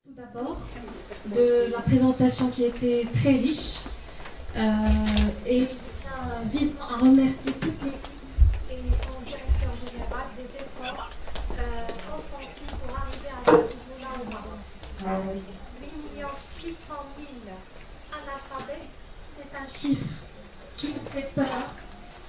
Tout d'abord, de la présentation qui était très riche et je tiens vivement à remercier toute l'équipe et son directeur général des efforts consentis pour arriver à ce niveau-là au Maroc. 8 600 000 analphabètes, c'est un chiffre qui nous fait peur,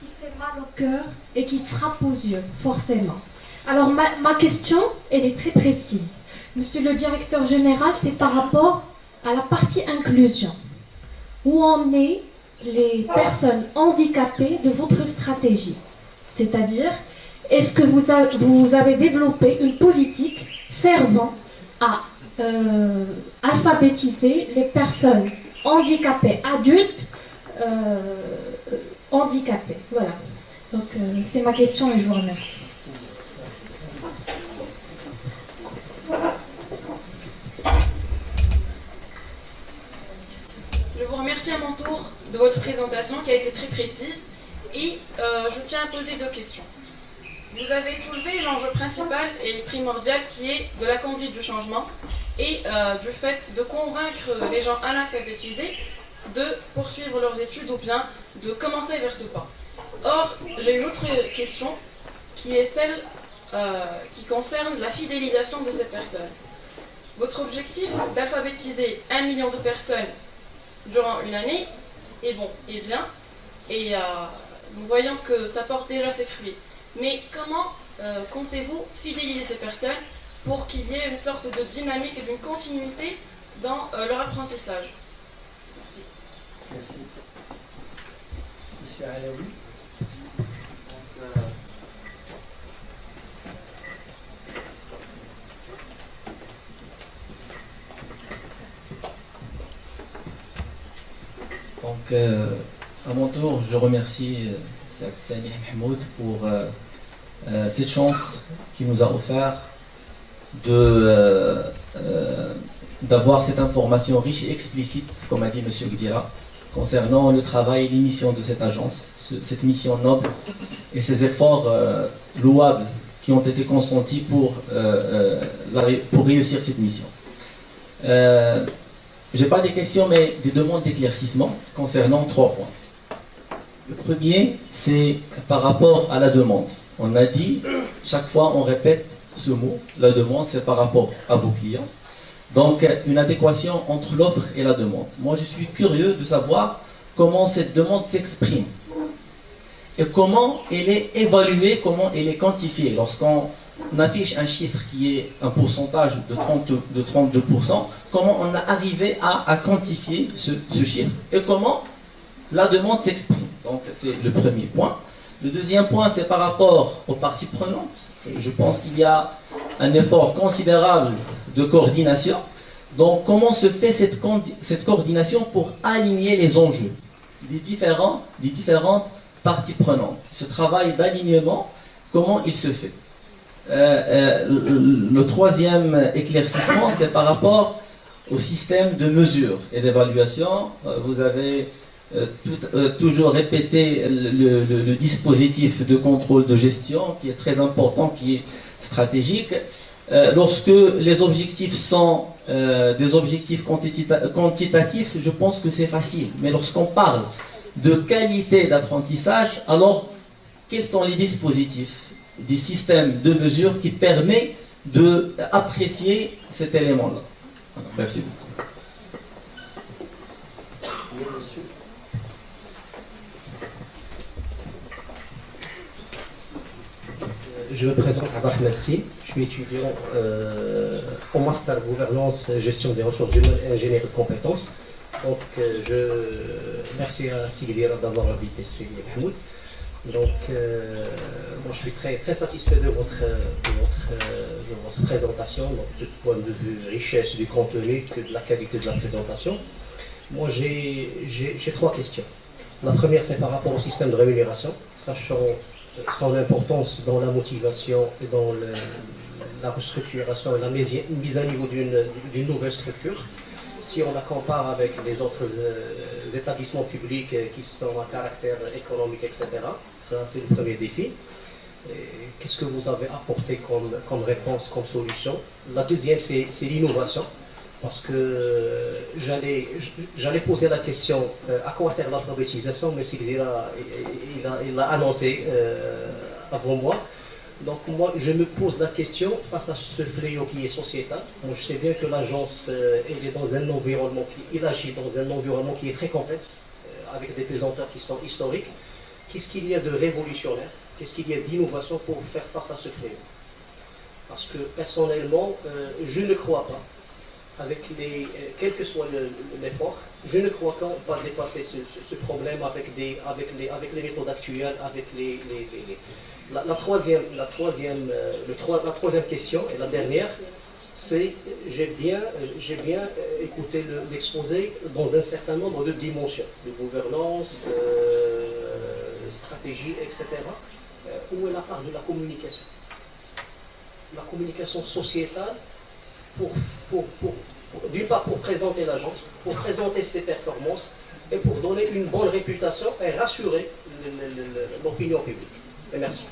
qui fait mal au cœur et qui frappe aux yeux, forcément. Alors ma question, elle est très précise. Monsieur le directeur général, c'est par rapport à la partie inclusion. Où en est les personnes handicapées de votre stratégie? C'est-à-dire, est-ce que vous avez développé une politique servant à alphabétiser les personnes handicapées, adultes handicapées? Voilà. Donc, c'est ma question et je vous remercie. Je vous remercie à mon tour de votre présentation qui a été très précise et je tiens à poser deux questions. Vous avez soulevé l'enjeu principal et primordial qui est de la conduite du changement et du fait de convaincre les gens analphabétisés de poursuivre leurs études ou bien de commencer vers ce pas. Or, j'ai une autre question qui est celle qui concerne la fidélisation de ces personnes. Votre objectif d'alphabétiser 1 million de personnes durant une année est bon, est bien, et nous voyons que ça porte déjà ses fruits. Mais comment comptez-vous fidéliser ces personnes pour qu'il y ait une sorte de dynamique et d'une continuité dans leur apprentissage? Merci. Merci. Monsieur Alaoui. Donc, à mon tour, je remercie Samih Mahmoud pour cette chance qu'il nous a offert d'avoir cette information riche et explicite, comme a dit M. Gdira, concernant le travail et les missions de cette agence, cette mission noble et ces efforts louables qui ont été consentis pour réussir cette mission. Je n'ai pas des questions, mais des demandes d'éclaircissement concernant 3 points. Le premier, c'est par rapport à la demande. On a dit, chaque fois on répète ce mot, la demande, c'est par rapport à vos clients. Donc, une adéquation entre l'offre et la demande. Moi, je suis curieux de savoir comment cette demande s'exprime et comment elle est évaluée, comment elle est quantifiée. Lorsqu'on affiche un chiffre qui est un pourcentage de 32%, comment on a arrivé à quantifier ce chiffre et comment la demande s'exprime. Donc c'est le premier point. Le deuxième point, c'est par rapport aux parties prenantes. Je pense qu'il y a un effort considérable de coordination. Donc comment se fait cette coordination pour aligner les enjeux des différentes parties prenantes? Ce travail d'alignement, comment il se fait? Le troisième éclaircissement, c'est par rapport au système de mesure et d'évaluation. Vous avez toujours répété le dispositif de contrôle de gestion qui est très important, qui est stratégique. Lorsque les objectifs sont des objectifs quantitatifs, je pense que c'est facile. Mais lorsqu'on parle de qualité d'apprentissage, alors quels sont les dispositifs, des systèmes de mesure qui permettent d'apprécier cet élément-là? Merci beaucoup. Oui, monsieur. Je me présente Abak Nassi, je suis étudiant au Master Gouvernance, Gestion des ressources humaines et Ingénierie de compétences. Donc, je remercie à Sigdira d'avoir invité Sidi Mahmoud. Donc, moi, je suis très, très satisfait de votre présentation, donc du point de vue richesse du contenu que de la qualité de la présentation. Moi, j'ai 3 questions. La première, c'est par rapport au système de rémunération, sachant son importance dans la motivation et dans la restructuration et la mise à niveau d'une nouvelle structure. Si on la compare avec les autres établissements publics qui sont à caractère économique, etc., ça c'est le premier défi. Qu'est-ce que vous avez apporté comme réponse, comme solution? La deuxième, c'est l'innovation. parce que j'allais poser la question à quoi sert l'alphabétisation, mais il l'a annoncé avant moi. Donc moi, je me pose la question face à ce fléau qui est sociétal. Moi, je sais bien que l'agence elle est dans un environnement il agit dans un environnement qui est très complexe, avec des pesanteurs qui sont historiques. Qu'est-ce qu'il y a de révolutionnaire? Qu'est-ce qu'il y a d'innovation pour faire face à ce fléau? Parce que personnellement, je ne crois pas, quel que soit l'effort, je ne crois qu'on va dépasser ce problème avec les méthodes actuelles, avec la troisième question, et la dernière, c'est j'ai bien écouté l'exposé dans un certain nombre de dimensions, de gouvernance, stratégie, etc. Où est la part de la communication? La communication sociétale d'une part pour présenter l'agence, pour présenter ses performances et pour donner une bonne réputation et rassurer l'opinion publique. Et merci.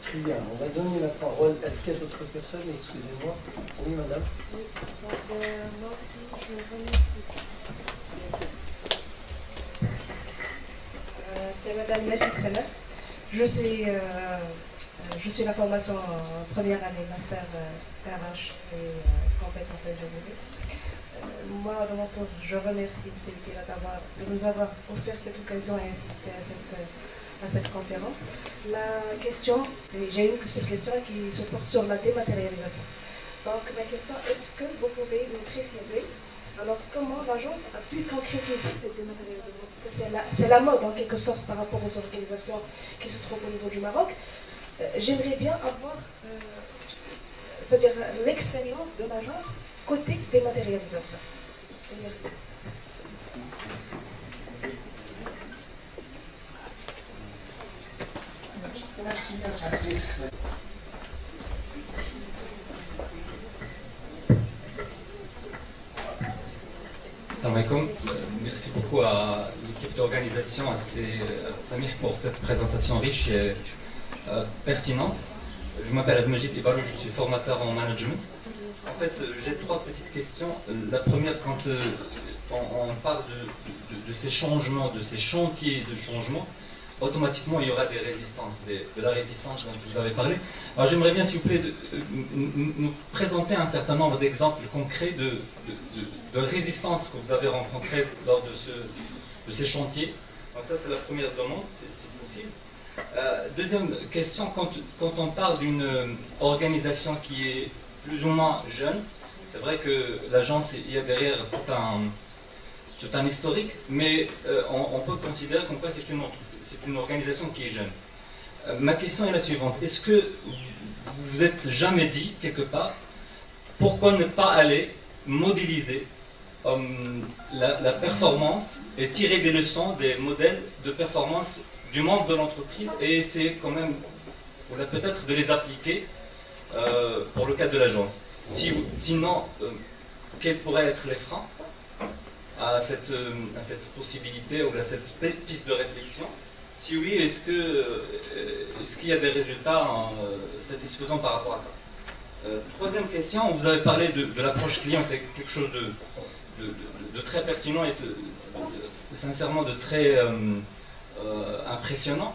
Très bien, on va donner la parole. Est-ce qu'il y a d'autres personnes? Excusez-moi. Oui, madame. Oui, moi aussi, je remercie. C'est Madame Nafi Trener. Je suis la formation en première année, master RH et compétences ingénierie. Moi, de mon tour, je remercie M. Kila de nous avoir offert cette occasion et assister à cette conférence. La question, j'ai une seule question qui se porte sur la dématérialisation. Donc, ma question, est-ce que vous pouvez nous préciser alors comment l'agence a pu concrétiser cette dématérialisation? Parce que c'est la mode en quelque sorte par rapport aux organisations qui se trouvent au niveau du Maroc. J'aimerais bien avoir c'est-à-dire l'expérience de l'agence côté dématérialisation. Merci. Salam alaikum. Merci beaucoup à l'équipe d'organisation, à Samir pour cette présentation riche et pertinente. Je m'appelle Admajid Ibarou, je suis formateur en management. En fait, j'ai trois petites questions. La première, quand on parle de ces changements, de ces chantiers de changement, automatiquement il y aura des résistances, de la réticence dont vous avez parlé. Alors j'aimerais bien, s'il vous plaît, nous présenter un certain nombre d'exemples concrets de résistance que vous avez rencontrées lors de ces chantiers. Donc ça, c'est la première demande, si possible. Deuxième question, quand on parle d'une organisation qui est plus ou moins jeune, c'est vrai que l'agence, il y a derrière tout un historique, mais on peut considérer qu'en quoi c'est une organisation qui est jeune. Ma question est la suivante. Est-ce que vous vous êtes jamais dit, quelque part, pourquoi ne pas aller modéliser la performance et tirer des leçons des modèles de performance du membre de l'entreprise et essayer quand même, peut-être, de les appliquer pour le cas de l'agence. Sinon, quels pourraient être les freins à cette possibilité ou à cette piste de réflexion? Si oui, est-ce qu'il y a des résultats satisfaisants par rapport à ça? Troisième question, vous avez parlé de l'approche client, c'est quelque chose de très pertinent et sincèrement de très impressionnant.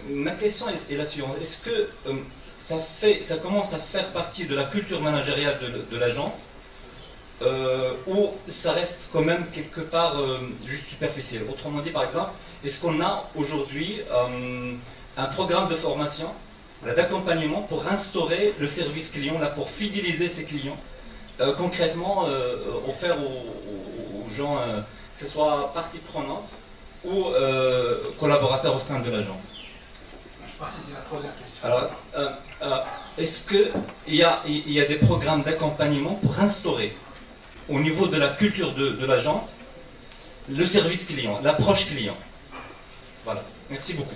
Ma question est la suivante. Est-ce que ça commence à faire partie de la culture managériale de l'agence ou ça reste quand même quelque part juste superficiel? Autrement dit, par exemple, est-ce qu'on a aujourd'hui un programme de formation, d'accompagnement pour instaurer le service client, là, pour fidéliser ses clients, concrètement offert aux gens, que ce soit partie prenante ou collaborateurs au sein de l'agence? C'est la troisième question. Alors, est-ce qu'il y a des programmes d'accompagnement pour instaurer au niveau de la culture de l'agence le service client, l'approche client? Voilà, merci beaucoup.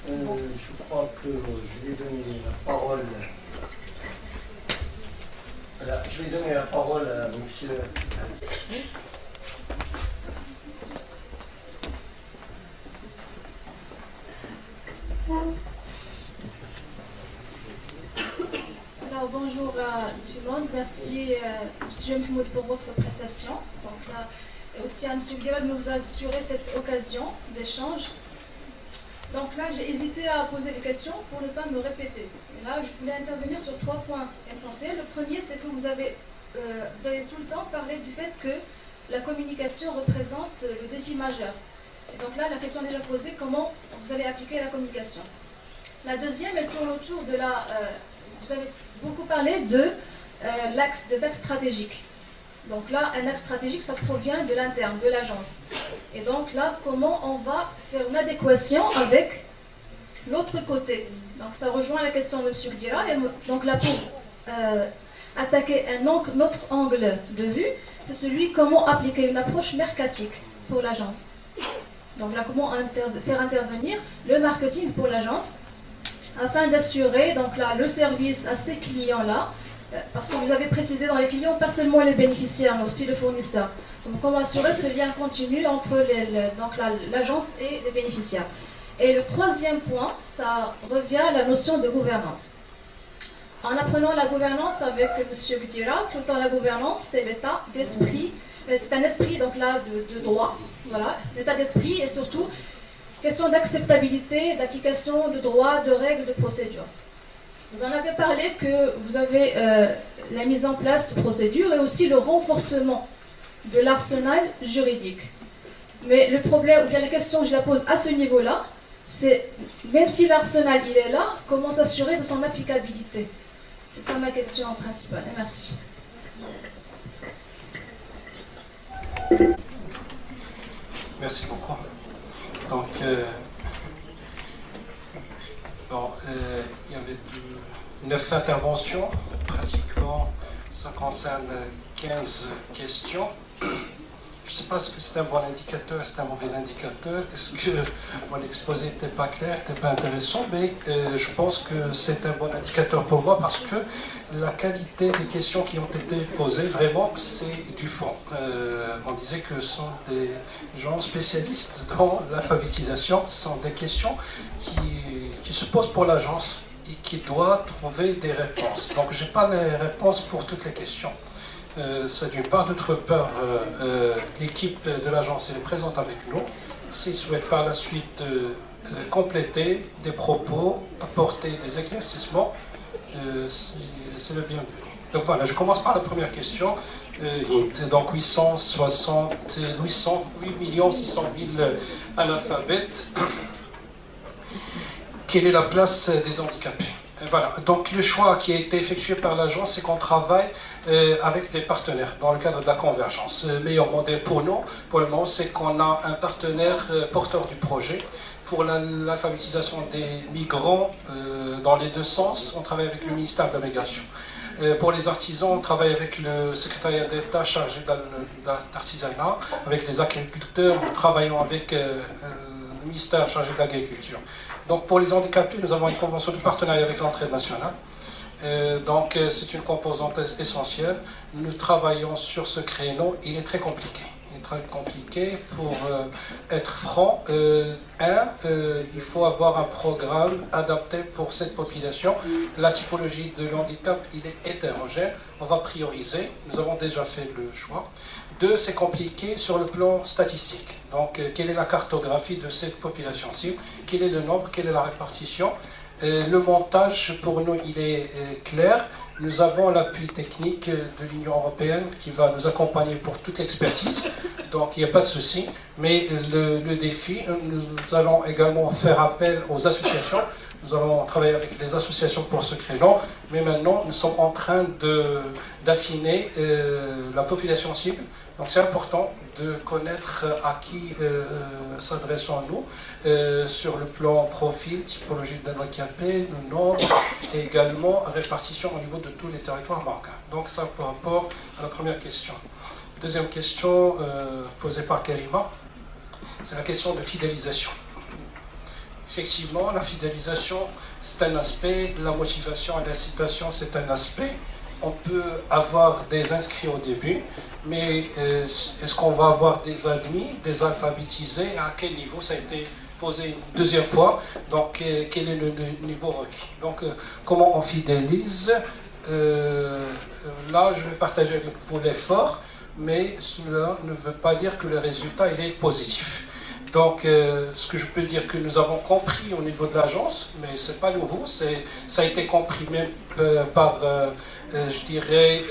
Je crois que je vais donner la parole. Voilà, je vais donner la parole à monsieur. bonjour à tout le monde. Merci, Monsieur Mahmoud, pour votre prestation. Donc là, et aussi à Monsieur Guéra de nous assurer cette occasion d'échange. Donc là, j'ai hésité à poser des questions pour ne pas me répéter. Et là, je voulais intervenir sur 3 points essentiels. Le premier, c'est que vous avez tout le temps parlé du fait que la communication représente le défi majeur. Et donc là, la question est déjà posée, comment vous allez appliquer la communication? La deuxième, elle tourne autour de la... vous avez beaucoup parlé des axes stratégiques. Donc là, un axe stratégique, ça provient de l'interne, de l'agence. Et donc là, comment on va faire une adéquation avec l'autre côté? Donc ça rejoint la question de M. Guéra. Et donc là, pour attaquer un autre angle de vue, c'est celui comment appliquer une approche mercatique pour l'agence. Donc là, comment faire intervenir le marketing pour l'agence afin d'assurer donc là le service à ces clients-là, parce que vous avez précisé dans les clients pas seulement les bénéficiaires mais aussi le fournisseur. Donc comment assurer ce lien continu entre l'agence et les bénéficiaires. Et le troisième point, ça revient à la notion de gouvernance. En apprenant la gouvernance avec M. Guéra, tout le temps la gouvernance, c'est l'état d'esprit, c'est un esprit donc là de droit, voilà, l'état d'esprit et surtout question d'acceptabilité, d'application de droit, de règles, de procédures. Vous en avez parlé que vous avez la mise en place de procédures et aussi le renforcement de l'arsenal juridique. Mais le problème, ou bien la question que je la pose à ce niveau-là, c'est même si l'arsenal il est là, comment s'assurer de son applicabilité? C'est ça ma question principale. Et merci. Merci beaucoup. Donc, il y avait 9 interventions, pratiquement, ça concerne 15 questions. Je ne sais pas si c'est un bon indicateur, c'est un mauvais indicateur. Est-ce que mon exposé n'était pas clair, n'était pas intéressant? Mais je pense que c'est un bon indicateur pour moi parce que la qualité des questions qui ont été posées, vraiment, c'est du fond. On disait que ce sont des gens spécialistes dans l'alphabétisation. Ce sont des questions qui se posent pour l'agence et qui doit trouver des réponses. Donc, je n'ai pas les réponses pour toutes les questions. Ça d'une part, d'autre part, l'équipe de l'agence est présente avec nous. S'ils souhaitent par la suite compléter des propos, apporter des éclaircissements, c'est le bienvenu. Donc voilà, je commence par la première question. Donc 8 600 000 analphabètes. Quelle est la place des handicapés? Voilà, donc le choix qui a été effectué par l'agence, c'est qu'on travaille avec des partenaires dans le cadre de la convergence. Le meilleur modèle pour nous, pour le moment, c'est qu'on a un partenaire porteur du projet. Pour l'alphabétisation des migrants, dans les deux sens, on travaille avec le ministère de la Migration. Pour les artisans, on travaille avec le secrétariat d'État chargé d'artisanat, avec les agriculteurs, nous travaillons avec le ministère chargé de l'Agriculture. Donc pour les handicapés, nous avons une convention de partenariat avec l'entraide nationale. Donc c'est une composante essentielle. Nous travaillons sur ce créneau. Il est très compliqué. Il est très compliqué. Pour être franc, il faut avoir un programme adapté pour cette population. La typologie de l'handicap, il est hétérogène. On va prioriser. Nous avons déjà fait le choix. 2, c'est compliqué sur le plan statistique. Donc, quelle est la cartographie de cette population cible? Quel est le nombre? Quelle est la répartition? Le montage, pour nous, il est clair. Nous avons l'appui technique de l'Union européenne qui va nous accompagner pour toute l'expertise. Donc, il n'y a pas de souci. Mais le défi, nous allons également faire appel aux associations. Nous allons travailler avec les associations pour ce créneau. Mais maintenant, nous sommes en train d'affiner la population cible. Donc c'est important de connaître à qui s'adressons-nous sur le plan profil, typologie d'handicapés, le nombre et également répartition au niveau de tous les territoires marocains. Donc ça par rapport à la première question. Deuxième question posée par Karima, c'est la question de fidélisation. Effectivement, la fidélisation, c'est un aspect, la motivation et l'incitation, c'est un aspect. On peut avoir des inscrits au début, mais est-ce qu'on va avoir des admis, des alphabétisés? À quel niveau? Ça a été posé une deuxième fois. Donc, quel est le niveau requis? Donc, comment on fidélise? là, je vais partager avec vous l'effort, mais cela ne veut pas dire que le résultat il est positif. Donc, ce que je peux dire que nous avons compris au niveau de l'agence, mais ce n'est pas nouveau, ça a été compris même par, je dirais,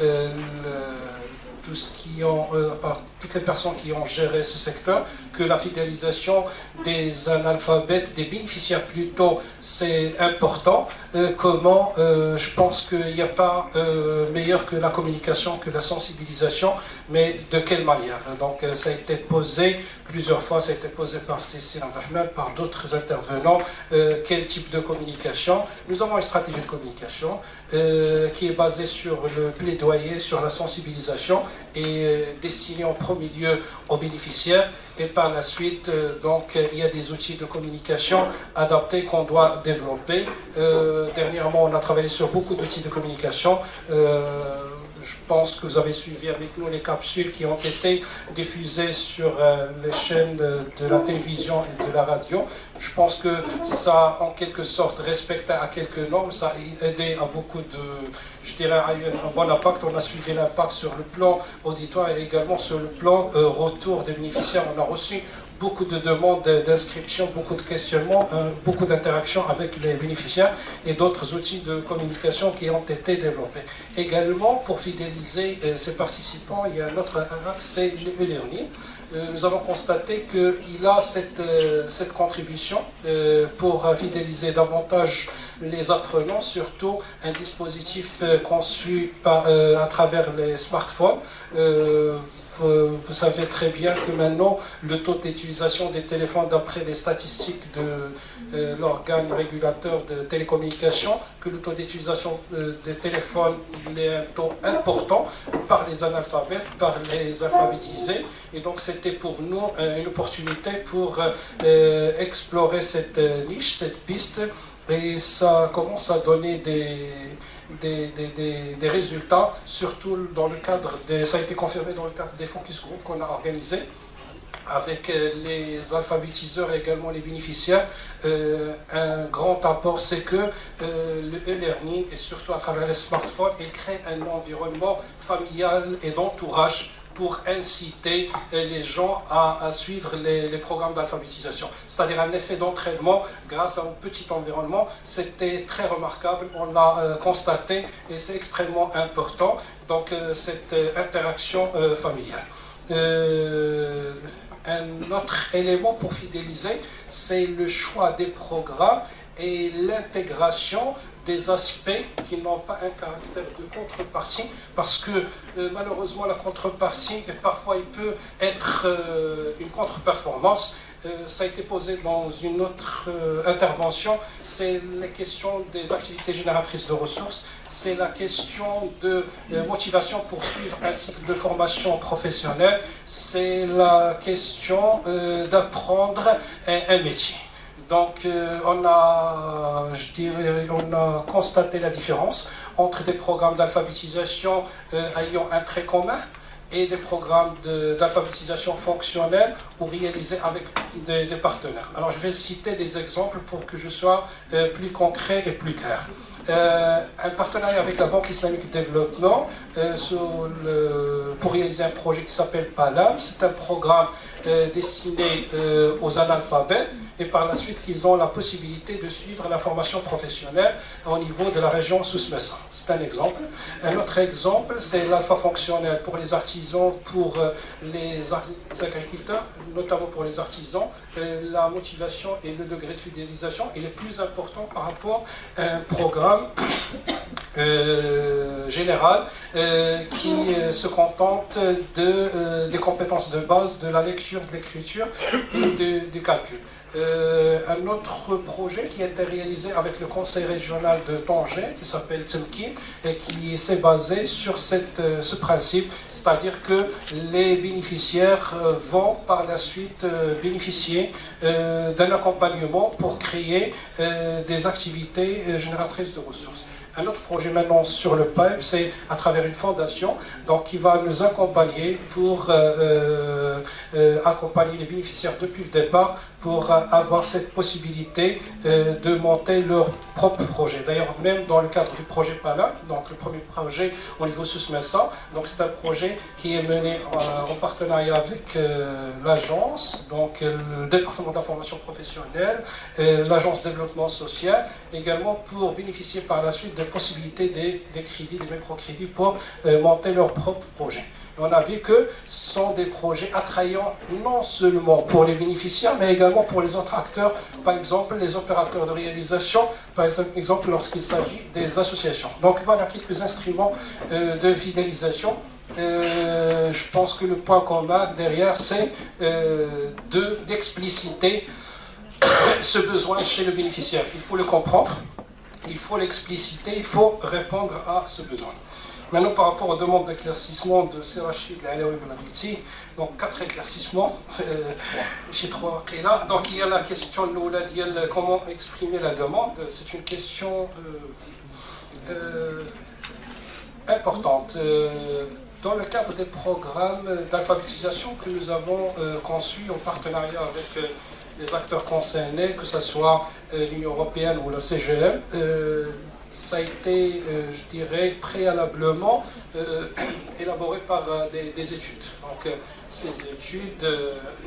par toutes les personnes qui ont géré ce secteur, que la fidélisation des analphabètes, des bénéficiaires plutôt, c'est important. Comment je pense qu'il n'y a pas meilleur que la communication, que la sensibilisation, mais de quelle manière? Donc ça a été posé plusieurs fois, ça a été posé par Cécile Ahmed, par d'autres intervenants, quel type de communication? Nous avons une stratégie de communication qui est basée sur le plaidoyer, sur la sensibilisation et destinée en premier lieu aux bénéficiaires. Et par la suite, donc, il y a des outils de communication adaptés qu'on doit développer. Dernièrement, on a travaillé sur beaucoup d'outils de communication. Je pense que vous avez suivi avec nous les capsules qui ont été diffusées sur les chaînes de la télévision et de la radio. Je pense que ça, en quelque sorte, respecté à quelques normes, ça a aidé à beaucoup de, je dirais, à un bon impact. On a suivi l'impact sur le plan auditoire et également sur le plan retour des bénéficiaires. On a reçu beaucoup de demandes d'inscription, beaucoup de questionnements, beaucoup d'interactions avec les bénéficiaires et d'autres outils de communication qui ont été développés. Également, pour fidéliser ces participants, il y a un autre axe, c'est l'e-learning. Nous avons constaté qu'il a cette contribution pour fidéliser davantage les apprenants, surtout un dispositif conçu à travers les smartphones. Vous savez très bien que maintenant, le taux d'utilisation des téléphones, d'après les statistiques de l'organe régulateur de télécommunications, que le taux d'utilisation des téléphones est un taux important par les analphabètes, par les alphabétisés. Et donc, c'était pour nous une opportunité pour explorer cette niche, cette piste. Et ça commence à donner des résultats, surtout dans le cadre ça a été confirmé dans le cadre des focus group qu'on a organisés avec les alphabétiseurs et également les bénéficiaires. Un grand apport, c'est que le e-learning, et surtout à travers les smartphones, il crée un environnement familial et d'entourage pour inciter les gens à suivre les programmes d'alphabétisation. C'est-à-dire un effet d'entraînement grâce à un petit environnement. C'était très remarquable, on l'a constaté et c'est extrêmement important. Donc cette interaction familiale. Un autre élément pour fidéliser, c'est le choix des programmes et l'intégration des aspects qui n'ont pas un caractère de contrepartie, parce que malheureusement la contrepartie, parfois il peut être une contre-performance. Ça a été posé dans une autre intervention, c'est la question des activités génératrices de ressources, c'est la question de motivation pour suivre un cycle de formation professionnelle, c'est la question d'apprendre un métier. Donc on a constaté la différence entre des programmes d'alphabétisation ayant un trait commun et des programmes d'alphabétisation fonctionnelle ou réalisés avec des partenaires. Alors je vais citer des exemples pour que je sois plus concret et plus clair. Un partenariat avec la Banque islamique de développement pour réaliser un projet qui s'appelle PALAM. C'est un programme destiné aux analphabètes et par la suite qu'ils ont la possibilité de suivre la formation professionnelle au niveau de la région Souss-Messa. C'est un exemple. Un autre exemple, c'est l'alpha fonctionnel pour les artisans, pour les agriculteurs, notamment pour les artisans. La motivation et le degré de fidélisation il est plus important par rapport à un programme général qui se contente des compétences de base, de la lecture, de l'écriture et du calcul. Un autre projet qui a été réalisé avec le conseil régional de Tanger, qui s'appelle Tsemkin, et qui s'est basé sur ce principe, c'est-à-dire que les bénéficiaires vont par la suite bénéficier d'un accompagnement pour créer des activités génératrices de ressources. un autre projet maintenant sur le pipe, c'est à travers une fondation donc, qui va nous accompagner pour accompagner les bénéficiaires depuis le départ pour avoir cette possibilité de monter leur propre projet. D'ailleurs, même dans le cadre du projet PALA, donc le premier projet au niveau SUSMESA, donc c'est un projet qui est mené en partenariat avec l'agence, donc le département d'information professionnelle, l'agence de développement social, également pour bénéficier par la suite des possibilités des crédits, des microcrédits pour monter leur propre projet. On a vu que ce sont des projets attrayants non seulement pour les bénéficiaires, mais également pour les autres acteurs, par exemple les opérateurs de réalisation, par exemple lorsqu'il s'agit des associations. Donc voilà quelques instruments de fidélisation. Je pense que le point commun derrière, c'est d'expliciter ce besoin chez le bénéficiaire. Il faut le comprendre, il faut l'expliciter, il faut répondre à ce besoin. Maintenant, par rapport aux demandes d'éclaircissement de Serachid, donc 4 éclaircissements, chez 3 qui est là. Donc il y a la question de comment exprimer la demande. C'est une question importante. Dans le cadre des programmes d'alphabétisation que nous avons conçus en partenariat avec les acteurs concernés, que ce soit l'Union européenne ou la CGM, ça a été, je dirais, préalablement élaboré par des études. Donc, ces études,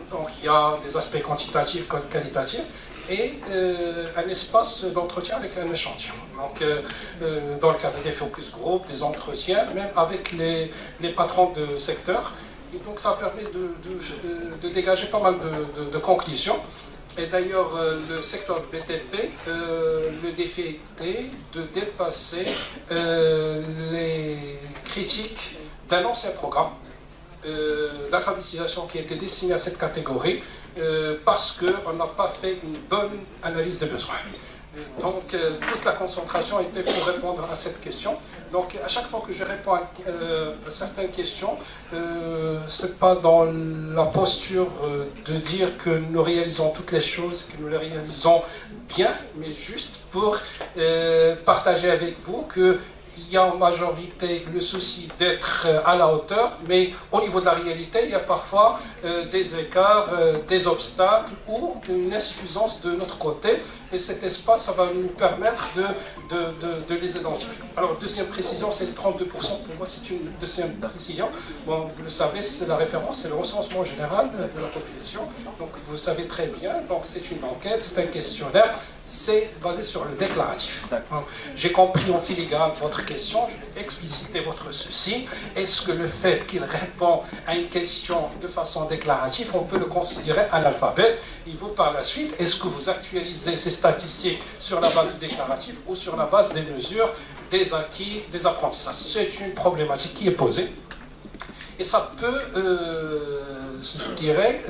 donc, il y a des aspects quantitatifs comme qualitatifs et un espace d'entretien avec un échantillon. Donc, dans le cadre des focus group, des entretiens, même avec les patrons de secteur. Et donc, ça permet de dégager pas mal de conclusions. Et d'ailleurs, le secteur BTP, le défi était de dépasser les critiques d'un ancien programme d'alphabétisation qui était destiné à cette catégorie parce qu'on n'a pas fait une bonne analyse des besoins. Donc, toute la concentration était pour répondre à cette question. Donc, à chaque fois que je réponds à certaines questions, ce n'est pas dans la posture de dire que nous réalisons toutes les choses, que nous les réalisons bien, mais juste pour partager avec vous que il y a en majorité le souci d'être à la hauteur, mais au niveau de la réalité, il y a parfois des écarts, des obstacles ou une insuffisance de notre côté. Et cet espace, ça va nous permettre de les identifier. Alors, deuxième précision, c'est les 32%. Pour moi, c'est une deuxième précision. Bon, vous le savez, c'est la référence, c'est le recensement général de la population. Donc, vous savez très bien. Donc, c'est une enquête, c'est un questionnaire. C'est basé sur le déclaratif. J'ai compris en filigrane votre question, je vais expliciter votre souci. Est-ce que le fait qu'il répond à une question de façon déclarative, on peut le considérer analphabète? Il vous par la suite, est-ce que vous actualisez ces statistiques sur la base du déclaratif ou sur la base des mesures, des acquis, des apprentissages? C'est une problématique qui est posée. Et ça peut, je dirais,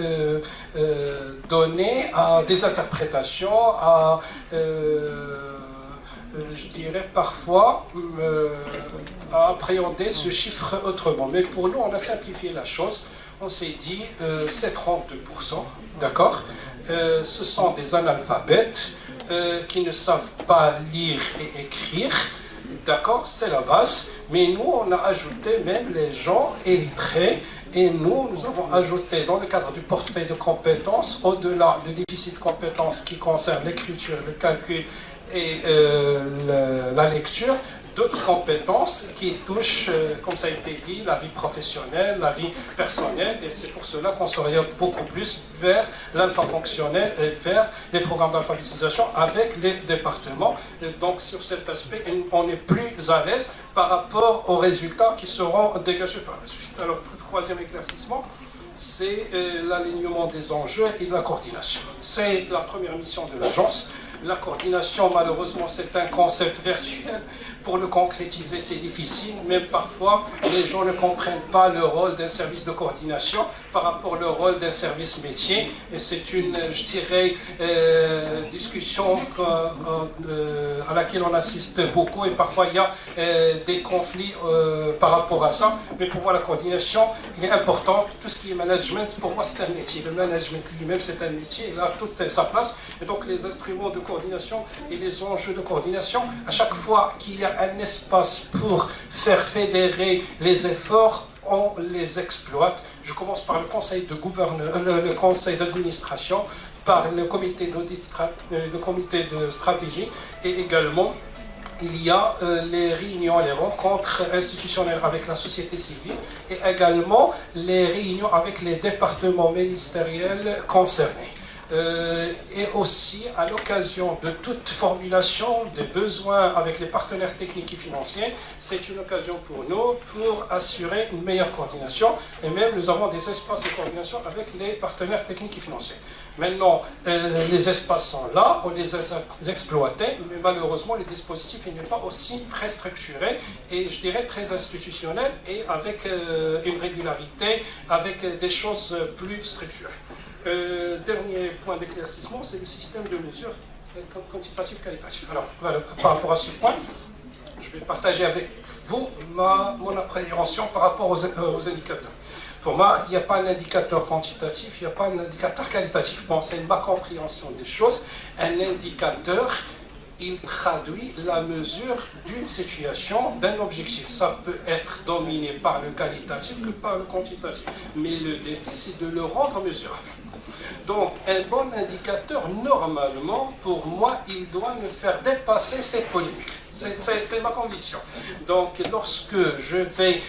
donner à des interprétations, à, je dirais parfois, à appréhender ce chiffre autrement. Mais pour nous, on a simplifié la chose. On s'est dit, c'est 32%, d'accord? Ce sont des analphabètes qui ne savent pas lire et écrire. D'accord, c'est la base, mais nous, on a ajouté même les gens illettrés, et nous avons ajouté dans le cadre du portefeuille de compétences, au-delà du déficit de compétences qui concerne l'écriture, le calcul et la lecture, d'autres compétences qui touchent, comme ça a été dit, la vie professionnelle, la vie personnelle, et c'est pour cela qu'on s'oriente beaucoup plus vers l'alpha fonctionnel et vers les programmes d'alphabétisation avec les départements. Et donc sur cet aspect, on est plus à l'aise par rapport aux résultats qui seront dégagés par la suite. Alors, le troisième éclaircissement, c'est l'alignement des enjeux et de la coordination. C'est la première mission de l'agence. La coordination, malheureusement, c'est un concept virtuel. Pour le concrétiser, c'est difficile. Même parfois, les gens ne comprennent pas le rôle d'un service de coordination par rapport au rôle d'un service métier. Et c'est une, je dirais, discussion à laquelle on assiste beaucoup. Et parfois, il y a des conflits par rapport à ça. Mais pour moi, la coordination, il est important. Tout ce qui est management, pour moi, c'est un métier. Le management lui-même, c'est un métier. Il a toute sa place. Et donc, les instruments de coordination coordination et les enjeux de coordination. À chaque fois qu'il y a un espace pour faire fédérer les efforts, on les exploite. Je commence par le conseil de le conseil d'administration, par le comité d'audit, le comité de stratégie, et également il y a les réunions, les rencontres institutionnelles avec la société civile, et également les réunions avec les départements ministériels concernés. Et aussi, à l'occasion de toute formulation des besoins avec les partenaires techniques et financiers, c'est une occasion pour nous pour assurer une meilleure coordination, et même nous avons des espaces de coordination avec les partenaires techniques et financiers. Maintenant, les espaces sont là, on les a exploités, mais malheureusement, le dispositif n'est pas aussi très structuré et je dirais très institutionnel et avec une régularité, avec des choses plus structurées. Dernier point d'éclaircissement, c'est le système de mesure quantitatif qualitatif. Alors, voilà, par rapport à ce point, je vais partager avec vous mon appréhension par rapport aux indicateurs. Pour moi, il n'y a pas un indicateur quantitatif, il n'y a pas un indicateur qualitatif. Bon, c'est ma compréhension des choses. Un indicateur, il traduit la mesure d'une situation, d'un objectif. Ça peut être dominé par le qualitatif que par le quantitatif. Mais le défi, c'est de le rendre mesurable. Donc, un bon indicateur, normalement, pour moi, il doit me faire dépasser cette polémique. C'est ma conviction. Donc, lorsque je vais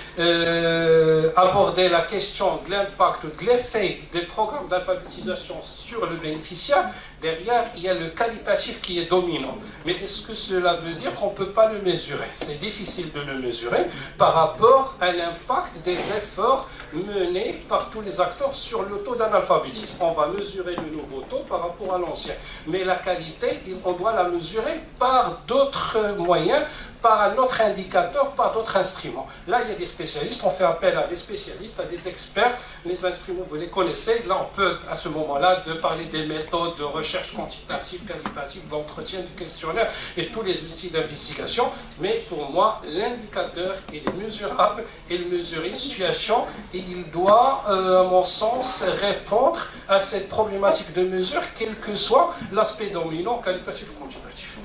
aborder la question de l'impact, de l'effet des programmes d'alphabétisation sur le bénéficiaire, derrière, il y a le qualitatif qui est dominant. Mais est-ce que cela veut dire qu'on ne peut pas le mesurer? C'est difficile de le mesurer par rapport à l'impact des efforts menés par tous les acteurs sur le taux d'analphabétisme. On va mesurer le nouveau taux par rapport à l'ancien. Mais la qualité, on doit la mesurer par d'autres moyens, par un autre indicateur, par d'autres instruments. Là, il y a des spécialistes, on fait appel à des spécialistes, à des experts. Les instruments, vous les connaissez. Là, on peut, à ce moment-là, de parler des méthodes de recherche quantitative, qualitative, d'entretien, du questionnaire et tous les outils d'investigation. Mais pour moi, l'indicateur, il est mesurable, il mesure une situation et il doit, à mon sens, répondre à cette problématique de mesure, quel que soit l'aspect dominant, qualitatif ou quantitatif.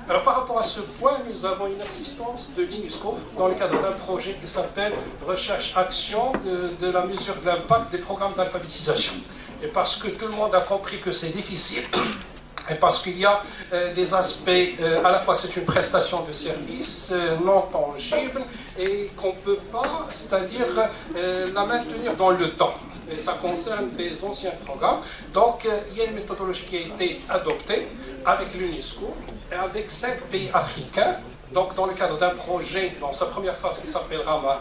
Alors par rapport à ce point, nous avons une assistance de l'UNESCO dans le cadre d'un projet qui s'appelle Recherche-Action de la mesure de l'impact des programmes d'alphabétisation. Et parce que tout le monde a compris que c'est difficile, et parce qu'il y a des aspects, à la fois c'est une prestation de service non tangible et qu'on ne peut pas, c'est-à-dire la maintenir dans le temps. Et ça concerne des anciens programmes. Donc il y a une méthodologie qui a été adoptée avec l'UNESCO et avec 5 pays africains. Donc dans le cadre d'un projet, dans sa première phase qui s'appelle Rama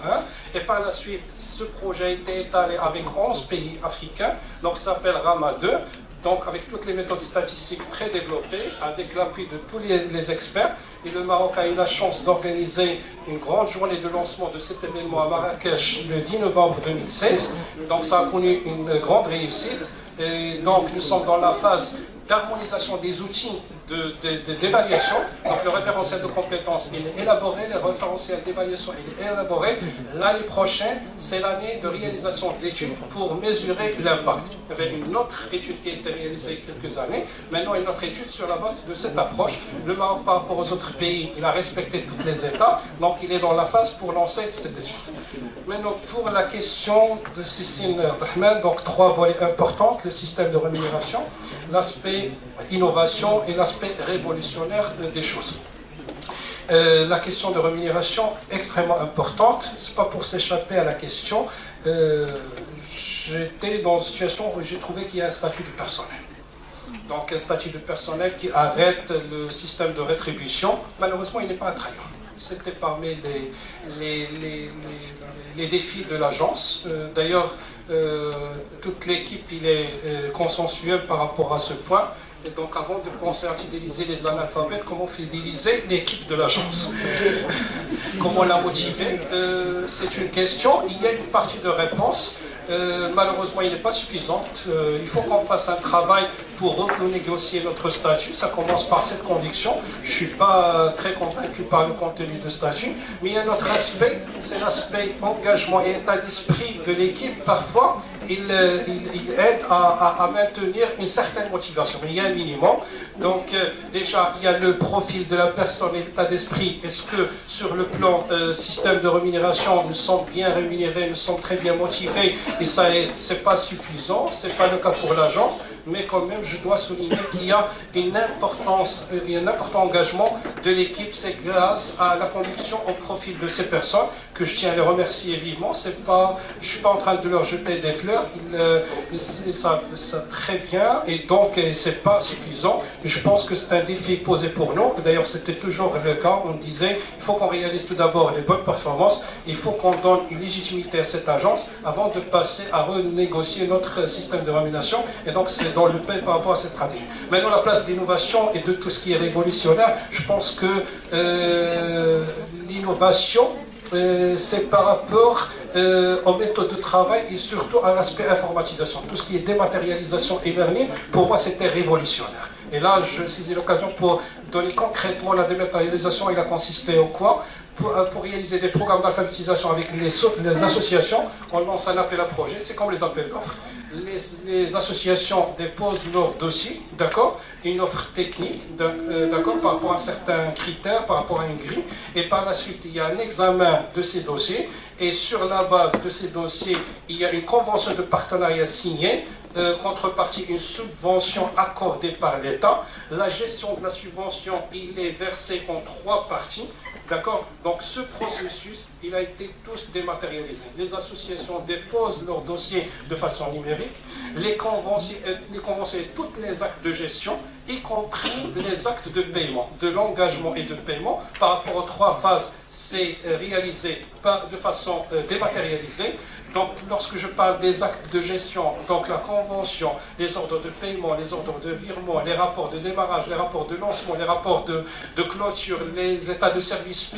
1, et par la suite ce projet a été étalé avec 11 pays africains, donc ça s'appelle Rama 2. Donc avec toutes les méthodes statistiques très développées, avec l'appui de tous les experts. Et le Maroc a eu la chance d'organiser une grande journée de lancement de cet événement à Marrakech le 10 novembre 2016. Donc ça a connu une grande réussite. Et donc nous sommes dans la phase d'harmonisation des outils d'évaluation. Donc le référentiel de compétences il est élaboré, le référentiel d'évaluation il est élaboré. L'année prochaine, c'est l'année de réalisation de l'étude pour mesurer l'impact. Il y avait une autre étude qui a été réalisée il y a quelques années. Maintenant, une autre étude sur la base de cette approche. Le Maroc, par rapport aux autres pays, il a respecté toutes les étapes. Donc il est dans la phase pour lancer cette étude. Maintenant, pour la question de Cécile Rahman, donc 3 volets importants, le système de rémunération, l'aspect innovation et l'aspect révolutionnaire des choses. La question de rémunération extrêmement importante, c'est pas pour s'échapper à la question, j'étais dans une situation où j'ai trouvé qu'il y a un statut de personnel. Donc un statut de personnel qui arrête le système de rétribution, malheureusement il n'est pas attrayant. C'était parmi les défis de l'agence. D'ailleurs, toute l'équipe il est consensuelle par rapport à ce point. Et donc avant de penser à fidéliser les analphabètes, comment fidéliser l'équipe de l'agence? Comment la motiver? C'est une question. Il y a une partie de réponse. Malheureusement, il n'est pas suffisante. Il faut qu'on fasse un travail pour renégocier notre statut. Ça commence par cette conviction. Je ne suis pas très convaincu par le contenu du statut. Mais il y a un autre aspect, c'est l'aspect engagement et état d'esprit de l'équipe parfois il aide à maintenir une certaine motivation. Mais il y a un minimum. Donc déjà, il y a le profil de la personne et l'état d'esprit. Est-ce que sur le plan système de rémunération, nous sommes bien rémunérés, nous sommes très bien motivés, et ça, c'est pas suffisant, c'est pas le cas pour l'agence, mais quand même, je dois souligner qu'il y a une importance, un important engagement de l'équipe. C'est grâce à la conviction au profil de ces personnes que je tiens à les remercier vivement. Je ne suis pas en train de leur jeter des fleurs, ils savent ça très bien, et donc c'est pas suffisant. Je pense que c'est un défi posé pour nous. D'ailleurs, c'était toujours le cas. On disait, il faut qu'on réalise tout d'abord les bonnes performances, il faut qu'on donne une légitimité à cette agence avant de passer à renégocier notre système de rémunération. Et donc, c'est dans le pain par rapport à ces stratégies. Maintenant, la place d'innovation et de tout ce qui est révolutionnaire, je pense que l'innovation, c'est par rapport aux méthodes de travail et surtout à l'aspect informatisation. Tout ce qui est dématérialisation et learning, pour moi, c'était révolutionnaire. Et là, je saisis l'occasion pour donner concrètement la dématérialisation. Il a consisté au quoi ? Pour réaliser des programmes d'alphabétisation avec les associations, on lance un appel à projet, c'est comme les appels d'offres. Les associations déposent leur dossier, d'accord, une offre technique, d'accord, par rapport à certains critères, par rapport à une grille, et par la suite, il y a un examen de ces dossiers, et sur la base de ces dossiers, il y a une convention de partenariat signée, contrepartie, une subvention accordée par l'État. La gestion de la subvention, il est versé en 3 parties. D'accord? Donc ce processus, il a été tous dématérialisé. Les associations déposent leurs dossiers de façon numérique. Les conventions et tous les actes de gestion, y compris les actes de paiement, de l'engagement et de paiement, par rapport aux 3 phases, c'est réalisé de façon dématérialisée. Donc, lorsque je parle des actes de gestion, donc la convention, les ordres de paiement, les ordres de virement, les rapports de démarrage, les rapports de lancement, les rapports de clôture, les états de service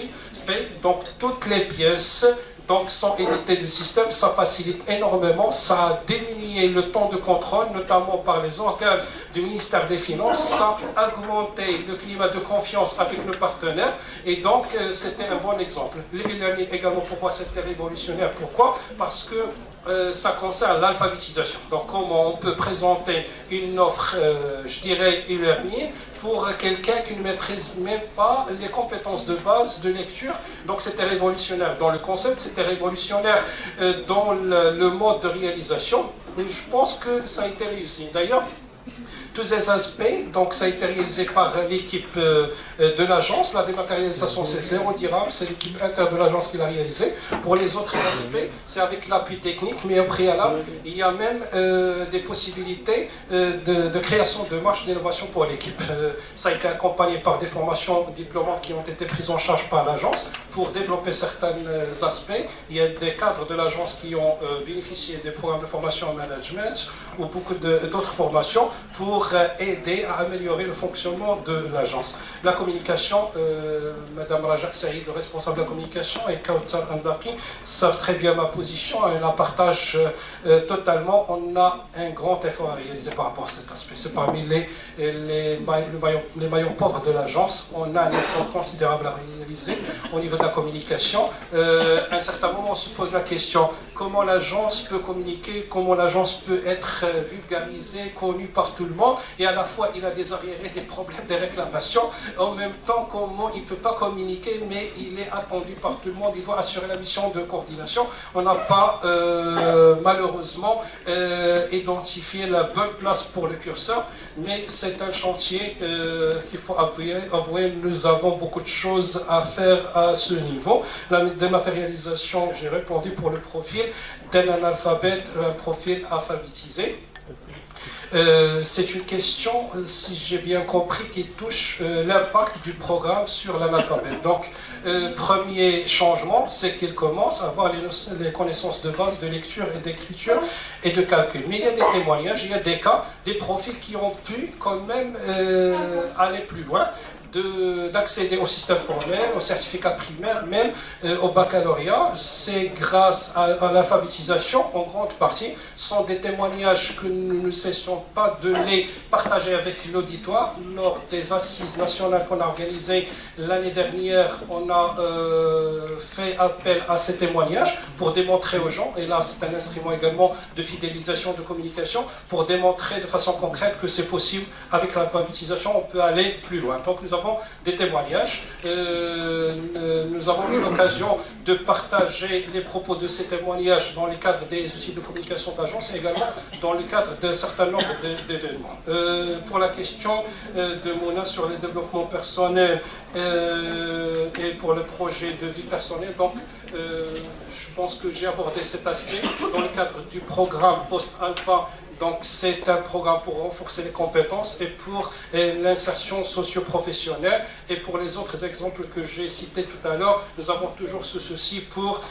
payés, donc toutes les pièces donc, sont éditées du système. Ça facilite énormément, ça a diminué le temps de contrôle, notamment par les organes du ministère des Finances, ça a augmenté le climat de confiance avec le partenaire, et donc c'était un bon exemple. L'e-learning également, pour moi, c'était révolutionnaire. Pourquoi? Parce que ça concerne l'alphabétisation. Donc comment on peut présenter une offre, je dirais, e-learning pour quelqu'un qui ne maîtrise même pas les compétences de base de lecture. Donc c'était révolutionnaire dans le concept, c'était révolutionnaire dans le mode de réalisation. Et je pense que ça a été réussi. D'ailleurs, tous ces aspects, donc ça a été réalisé par l'équipe de l'agence. La dématérialisation, c'est 0 dirham, c'est l'équipe interne de l'agence qui l'a réalisé. Pour les autres aspects, c'est avec l'appui technique, mais au préalable, il y a même des possibilités de création de marge d'innovation pour l'équipe. Ça a été accompagné par des formations diplômantes qui ont été prises en charge par l'agence pour développer certains aspects. Il y a des cadres de l'agence qui ont bénéficié des programmes de formation en management ou beaucoup d'autres formations pour aider à améliorer le fonctionnement de l'agence. La communication, Madame Rajak Saïd, le responsable de la communication, et Kautsar Andaki savent très bien ma position et la partagent totalement. On a un grand effort à réaliser par rapport à cet aspect. C'est parmi les maillons pauvres de l'agence. On a un effort considérable à réaliser au niveau de la communication. À un certain moment, on se pose la question, comment l'agence peut communiquer, comment l'agence peut être vulgarisée, connue par tout le monde, et à la fois il a des arriérés, des problèmes, des réclamations, en même temps comment il ne peut pas communiquer, mais il est attendu par tout le monde, il doit assurer la mission de coordination. On n'a pas malheureusement identifié la bonne place pour le curseur, mais c'est un chantier qu'il faut avouer, nous avons beaucoup de choses à faire à ce niveau. La dématérialisation, j'ai répondu pour le profil d'un analphabète, un profil alphabétisé. C'est une question, si j'ai bien compris, qui touche l'impact du programme sur l'analphabète. Donc, premier changement, c'est qu'il commence à avoir les connaissances de base de lecture et d'écriture et de calcul. Mais il y a des témoignages, il y a des cas, des profils qui ont pu quand même aller plus loin. d'accéder au système formel, au certificat primaire, même au baccalauréat. C'est grâce à l'alphabétisation, en grande partie, sont des témoignages que nous ne cessons pas de les partager avec l'auditoire. Lors des assises nationales qu'on a organisées l'année dernière, on a fait appel à ces témoignages pour démontrer aux gens, et là c'est un instrument également de fidélisation, de communication, pour démontrer de façon concrète que c'est possible. Avec l'alphabétisation, on peut aller plus loin. Donc nous avons des témoignages. Nous avons eu l'occasion de partager les propos de ces témoignages dans le cadre des outils de communication d'agence et également dans le cadre d'un certain nombre d'événements. Pour la question de Mona sur le développement personnel et pour le projet de vie personnelle, donc je pense que j'ai abordé cet aspect dans le cadre du programme Post-Alpha. Donc c'est un programme pour renforcer les compétences et pour l'insertion socio-professionnelle. Et pour les autres exemples que j'ai cités tout à l'heure, nous avons toujours ce souci pour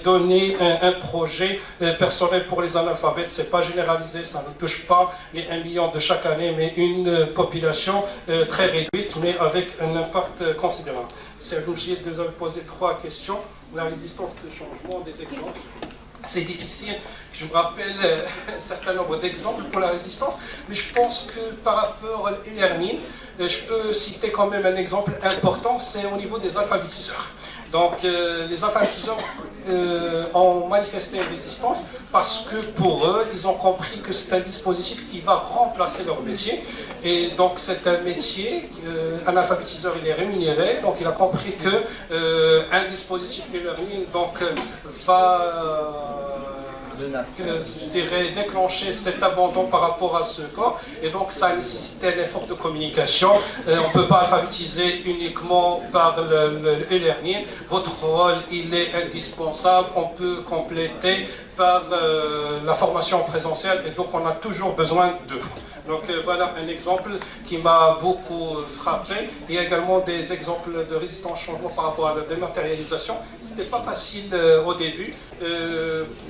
donner un projet personnel pour les analphabètes. Ce n'est pas généralisé, ça ne touche pas les 1 million de chaque année, mais une population très réduite, mais avec un impact considérable. C'est l'objet de vous avez posé 3 questions. La résistance de changement, des exemples. C'est difficile, je me rappelle un certain nombre d'exemples pour la résistance, mais je pense que par rapport à l'e-learning, je peux citer quand même un exemple important, c'est au niveau des alphabétiseurs. Donc les alphabétiseurs ont manifesté une résistance parce que pour eux, ils ont compris que c'est un dispositif qui va remplacer leur métier. Et donc c'est un métier, un alphabétiseur il est rémunéré, donc il a compris que un dispositif e-learning va je dirais, déclencher cet abandon par rapport à ce corps, et donc ça a nécessité un effort de communication. On ne peut pas alphabétiser uniquement par le e-learning. Votre rôle, il est indispensable. On peut compléter par la formation présentielle, et donc on a toujours besoin de vous. Donc voilà un exemple qui m'a beaucoup frappé. Il y a également des exemples de résistance au changement par rapport à la dématérialisation. Ce n'était pas facile au début.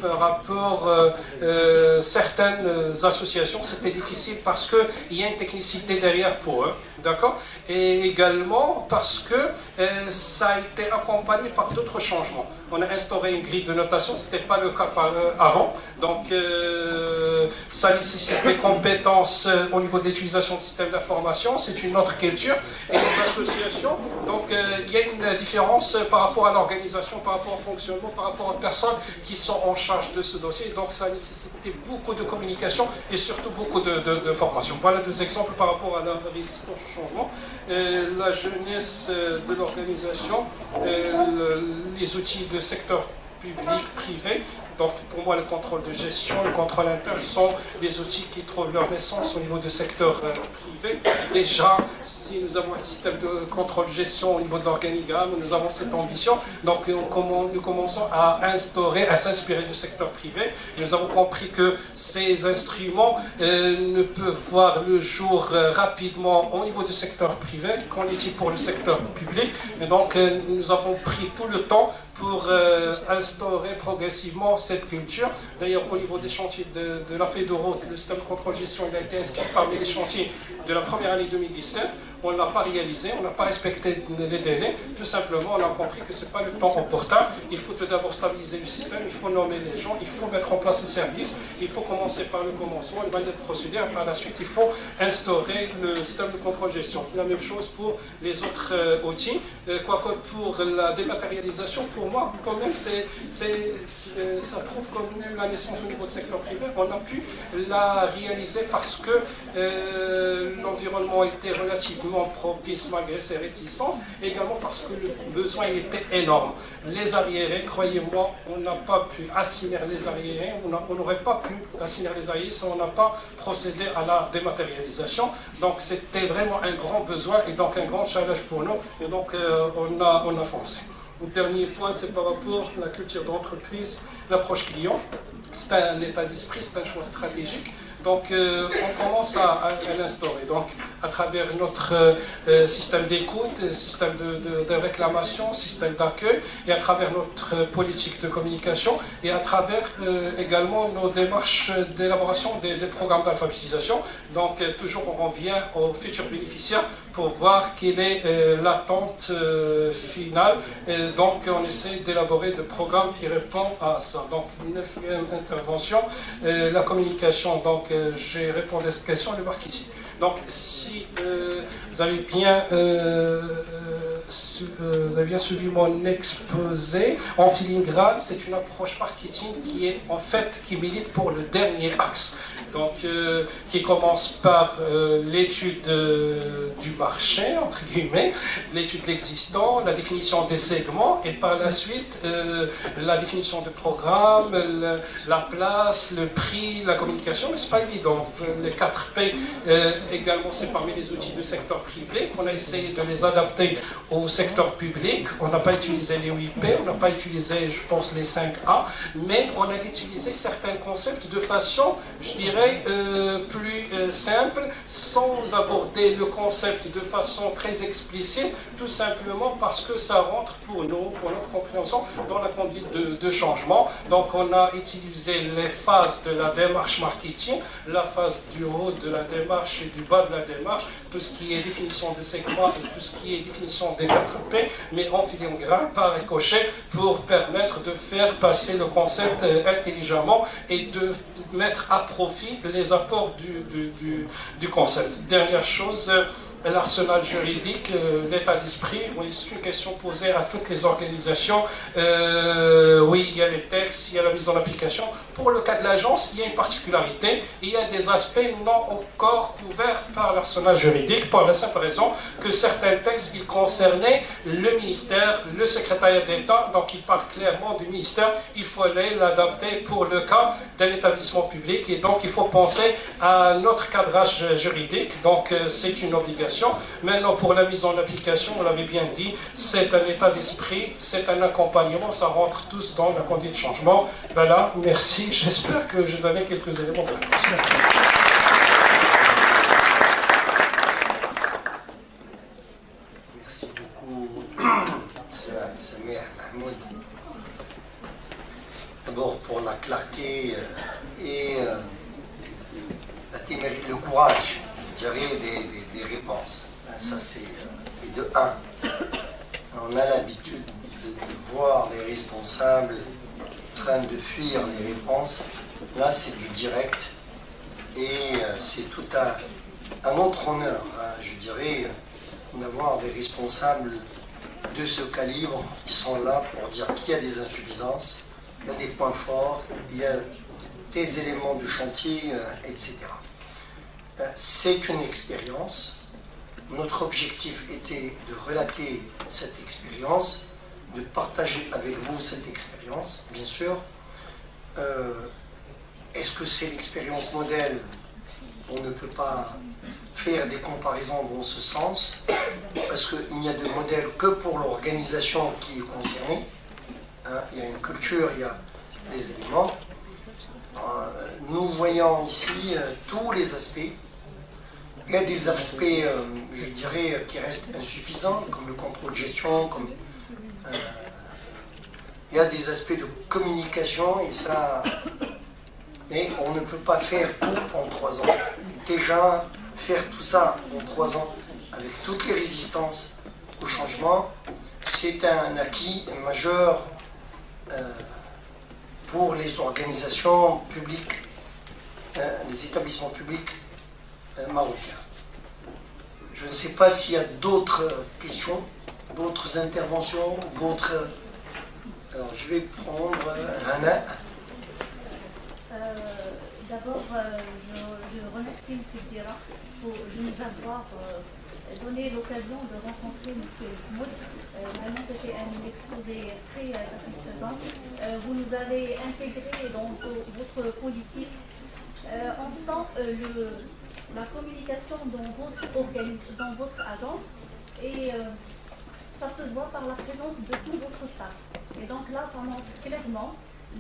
Par rapport à certaines associations, c'était difficile parce qu'il y a une technicité derrière pour eux. D'accord ? Et également parce que ça a été accompagné par d'autres changements. On a instauré une grille de notation, ce n'était pas le cas avant. Donc ça nécessite des compétences au niveau de l'utilisation du système d'information, c'est une autre culture. Et les associations, donc il y a une différence par rapport à l'organisation, par rapport au fonctionnement, par rapport aux personnes qui sont en charge de ce dossier. Donc ça a nécessité beaucoup de communication et surtout beaucoup de formation. Voilà 2 exemples par rapport à la résistance au changement. La jeunesse de l'organisation, les outils de secteur public, privé. Donc pour moi, le contrôle de gestion, le contrôle interne sont des outils qui trouvent leur naissance au niveau du secteur privé. Déjà, si nous avons un système de contrôle de gestion au niveau de l'organigramme, nous avons cette ambition. Donc nous commençons à instaurer, à s'inspirer du secteur privé. Nous avons compris que ces instruments ne peuvent voir le jour rapidement au niveau du secteur privé. Qu'en est-il pour le secteur public? Et donc nous avons pris tout le temps pour instaurer progressivement cette culture. D'ailleurs, au niveau des chantiers de la feuille de route, le système de contrôle-gestion a été inscrit parmi les chantiers de la première année 2017. On ne l'a pas réalisé, on n'a pas respecté les délais. Tout simplement, on a compris que ce n'est pas le temps opportun. Il faut tout d'abord stabiliser le système, il faut nommer les gens, il faut mettre en place les services, il faut commencer par le commencement, le manuel de procédure, et par la suite, il faut instaurer le système de contrôle-gestion. La même chose pour les autres outils. Quoique pour la dématérialisation, pour moi, quand même, ça prouve quand même la naissance au niveau du secteur privé. On a pu la réaliser parce que l'environnement était relativement propice malgré ses réticences, également parce que le besoin était énorme. Les arriérés, croyez-moi, on n'a pas pu assigner les arriérés, on n'aurait pas pu assigner les arriérés si on n'a pas procédé à la dématérialisation. Donc c'était vraiment un grand besoin et donc un grand challenge pour nous, et donc on a foncé. Le dernier point, c'est par rapport à la culture d'entreprise, l'approche client. C'est un état d'esprit, c'est un choix stratégique. Donc on commence à l'instaurer. Donc à travers notre système d'écoute, système de réclamation, système d'accueil, et à travers notre politique de communication, et à travers également nos démarches d'élaboration des programmes d'alphabétisation. Donc toujours on revient aux futurs bénéficiaires pour voir quelle est l'attente finale. Et donc on essaie d'élaborer des programmes qui répondent à ça. Donc 9e intervention, la communication. Donc j'ai répondu à cette question, allez voir qu'ici. Donc si vous avez bien suivi mon exposé, en filigrane, c'est une approche marketing qui milite pour le dernier axe. Donc qui commence par l'étude du marché, entre guillemets, l'étude de l'existant, la définition des segments, et par la suite la définition du programme, la place, le prix, la communication. Mais c'est pas évident. Les 4 P également, c'est parmi les outils du secteur privé qu'on a essayé de les adapter au secteur public. On n'a pas utilisé les 8 P, on n'a pas utilisé, je pense, les 5A, mais on a utilisé certains concepts de façon, je dirais, plus simple, sans aborder le concept de façon très explicite, tout simplement parce que ça rentre pour nous, pour notre compréhension, dans la conduite de changement. Donc on a utilisé les phases de la démarche marketing, la phase du haut de la démarche et du bas de la démarche, tout ce qui est définition des segments et tout ce qui est définition des 4 P, mais en filigrane, par ricochet, pour permettre de faire passer le concept intelligemment et de mettre à profit les apports du concept. Dernière chose, l'arsenal juridique, l'état d'esprit, oui, c'est une question posée à toutes les organisations. Oui, il y a les textes, il y a la mise en application. Pour le cas de l'agence, il y a une particularité, il y a des aspects non encore couverts par l'arsenal juridique, pour la simple raison que certains textes, ils concernaient le ministère, le secrétariat d'État, donc ils parlent clairement du ministère, il fallait l'adapter pour le cas d'un établissement public, et donc il faut penser à notre cadrage juridique, donc c'est une obligation. Maintenant, pour la mise en application, on l'avait bien dit, c'est un état d'esprit, c'est un accompagnement, ça rentre tous dans la conduite de changement. Voilà, merci, j'espère que j'ai donné quelques éléments de réponse. Merci beaucoup, Samir Mahmoud. D'abord pour la clarté et la témérité, le courage, je dirais, des réponses. Ça, c'est de 1. On a l'habitude de voir les responsables en train de fuir les réponses. Là, c'est du direct. Et c'est tout à notre honneur, hein, je dirais, d'avoir des responsables de ce calibre qui sont là pour dire qu'il y a des insuffisances, il y a des points forts, il y a des éléments du chantier, etc. C'est une expérience. Notre objectif était de relater cette expérience, de partager avec vous cette expérience, bien sûr. Est-ce que c'est l'expérience modèle? On ne peut pas faire des comparaisons dans ce sens, parce qu'il n'y a de modèle que pour l'organisation qui est concernée. Hein, il y a une culture, il y a des éléments. Nous voyons ici tous les aspects. Il y a des aspects, je dirais, qui restent insuffisants, comme le contrôle de gestion, comme, il y a des aspects de communication, et ça, mais on ne peut pas faire tout en 3 ans. Déjà, faire tout ça en 3 ans, avec toutes les résistances au changement, c'est un acquis majeur pour les organisations publiques, les établissements publics marocains. Je ne sais pas s'il y a d'autres questions, d'autres interventions, d'autres... Alors, je vais prendre Rana. D'abord, je remercie M. Bira pour nous avoir donné l'occasion de rencontrer M. Mahmoud. Vraiment, c'était un exposé très satisfaisant. Vous nous avez intégrés dans votre politique. On sent la communication dans votre agence, et ça se voit par la présence de tout votre staff. Et donc là, ça montre clairement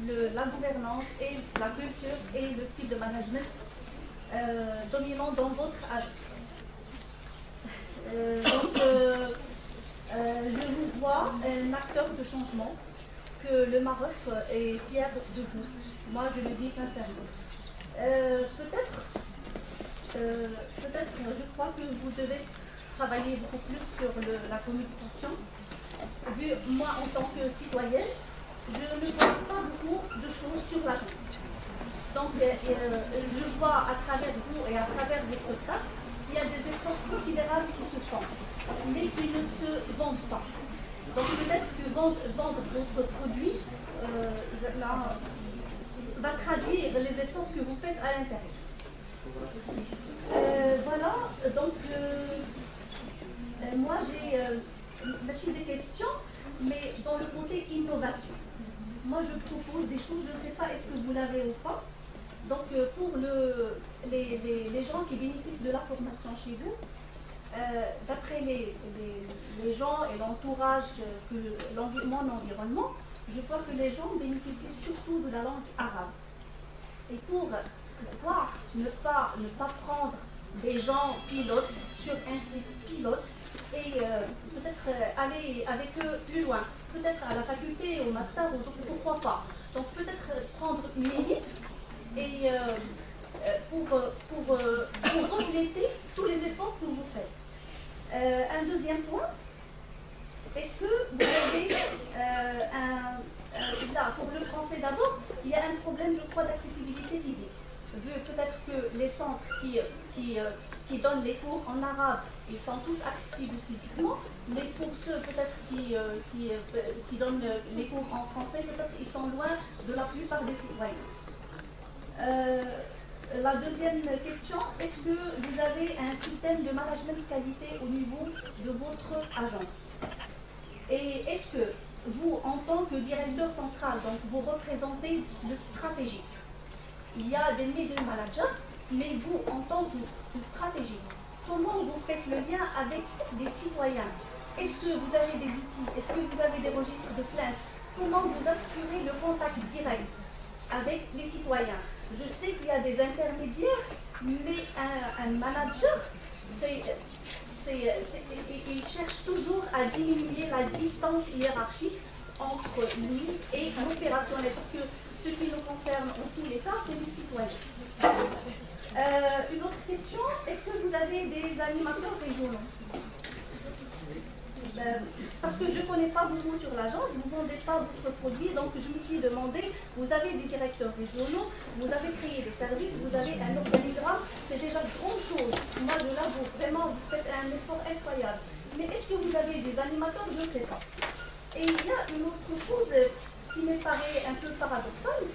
la gouvernance et la culture et le style de management dominant dans votre agence. Je vous vois un acteur de changement, que le Maroc est fier de vous. Moi, je le dis sincèrement. Peut-être, je crois que vous devez travailler beaucoup plus sur la communication. Vu moi, en tant que citoyenne, je ne vois pas beaucoup de choses sur l'agence. Donc, je vois à travers vous et à travers votre staff, il y a des efforts considérables qui se font, mais qui ne se vendent pas. Donc, peut-être que vendre votre produit va traduire les efforts que vous faites à l'intérieur. Voilà, donc moi j'ai des questions, mais dans le côté innovation. Moi je propose des choses, je ne sais pas est-ce que vous l'avez ou pas. Donc pour les gens qui bénéficient de la formation chez vous, d'après les gens et l'entourage, mon environnement, je vois que les gens bénéficient surtout de la langue arabe. Et pourquoi ne pas prendre des gens pilotes sur un site pilote et peut-être aller avec eux plus loin, peut-être à la faculté, au master, ou pourquoi pas. Donc peut-être prendre une élite et pour refléter tous les efforts que vous faites. Un deuxième point, est-ce que vous avez là, pour le français d'abord, il y a un problème, je crois, d'accessibilité physique. Vu peut-être que les centres qui donnent les cours en arabe, ils sont tous accessibles physiquement, mais pour ceux peut-être qui donnent les cours en français, peut-être ils sont loin de la plupart des citoyens. La deuxième question, est-ce que vous avez un système de management de qualité au niveau de votre agence? Et est-ce que vous, en tant que directeur central, donc vous représentez le stratégique? Il y a des middle managers, mais vous, en tant que stratégique, comment vous faites le lien avec les citoyens? Est-ce que vous avez des outils? Est-ce que vous avez des registres de plaintes? Comment vous assurez le contact direct avec les citoyens? Je sais qu'il y a des intermédiaires, mais un manager, il cherche toujours à diminuer la distance hiérarchique entre lui et l'opérationnel, parce que ce qui nous concerne en tous les cas, c'est les citoyens. Une autre question, est-ce que vous avez des animateurs régionaux? Parce que je ne connais pas beaucoup sur l'agence, vous ne vendez pas votre produit, donc je me suis demandé, vous avez des directeurs régionaux, vous avez créé des services, vous avez un organigramme, c'est déjà grand chose. Moi je l'avoue, vraiment, vous faites un effort incroyable. Mais est-ce que vous avez des animateurs? Je ne sais pas. Et il y a une autre chose qui me paraît un peu paradoxale.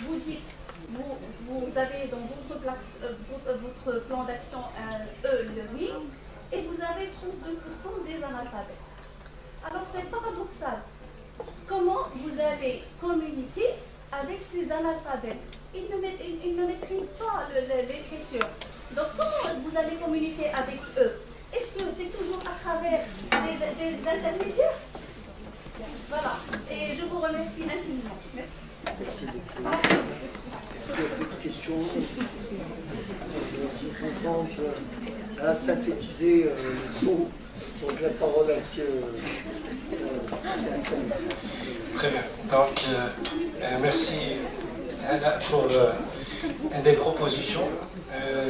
Vous dites, vous avez dans votre plan d'action un e-learning et vous avez 32% des analphabètes. Alors c'est paradoxal. Comment vous allez communiquer avec ces analphabètes? Ils ne maîtrisent pas l'écriture. Donc comment vous allez communiquer avec eux? Est-ce que c'est toujours à travers des intermédiaires? Voilà. Et je vous remercie infiniment. Merci. Merci beaucoup. Est-ce qu'il y a d'autres questions? Je contente à synthétiser tout. Donc la parole à M. Très bien. Donc, merci pour des propositions.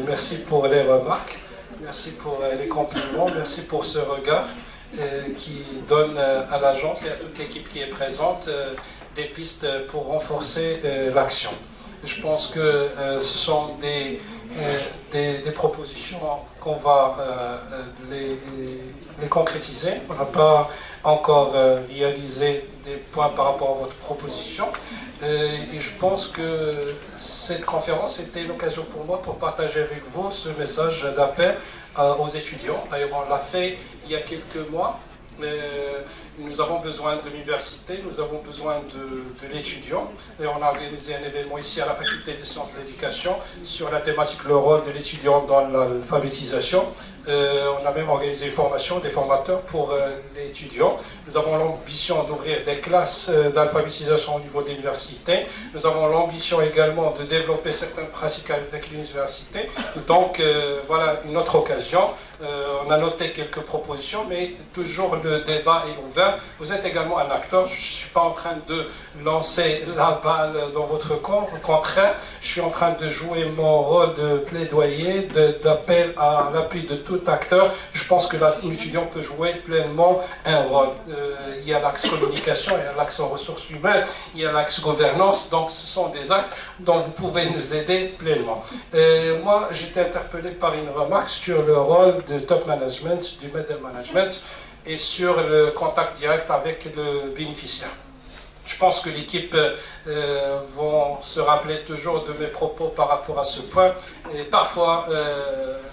Merci pour les remarques. Merci pour les compliments. Merci pour ce regard qui donne à l'agence et à toute l'équipe qui est présente des pistes pour renforcer l'action. Je pense que ce sont des propositions qu'on va les concrétiser. On n'a pas encore réalisé des points par rapport à votre proposition. Et je pense que cette conférence était l'occasion pour moi pour partager avec vous ce message d'appel aux étudiants. D'ailleurs, on l'a fait il y a quelques mois. Nous avons besoin de l'université, nous avons besoin de l'étudiant. Et on a organisé un événement ici à la Faculté des sciences de l'éducation sur la thématique le rôle de l'étudiant dans l'alphabétisation. On a même organisé une formation des formateurs pour les étudiants. Nous avons l'ambition d'ouvrir des classes d'alphabétisation au niveau de l'université. Nous avons l'ambition également de développer certaines pratiques avec l'université. Donc voilà une autre occasion. On a noté quelques propositions, mais toujours le débat est ouvert. Vous êtes également un acteur. Je ne suis pas en train de lancer la balle dans votre corps. Au contraire, je suis en train de jouer mon rôle de plaidoyer, d'appel à l'appui de tout acteur. Je pense que l'étudiant peut jouer pleinement un rôle. Il y a l'axe communication, il y a l'axe ressources humaines, il y a l'axe gouvernance. Donc ce sont des axes dont vous pouvez nous aider pleinement. Moi, j'étais interpellé par une remarque sur le rôle de top management, du middle management, et sur le contact direct avec le bénéficiaire. Je pense que l'équipe vont se rappeler toujours de mes propos par rapport à ce point. Et parfois,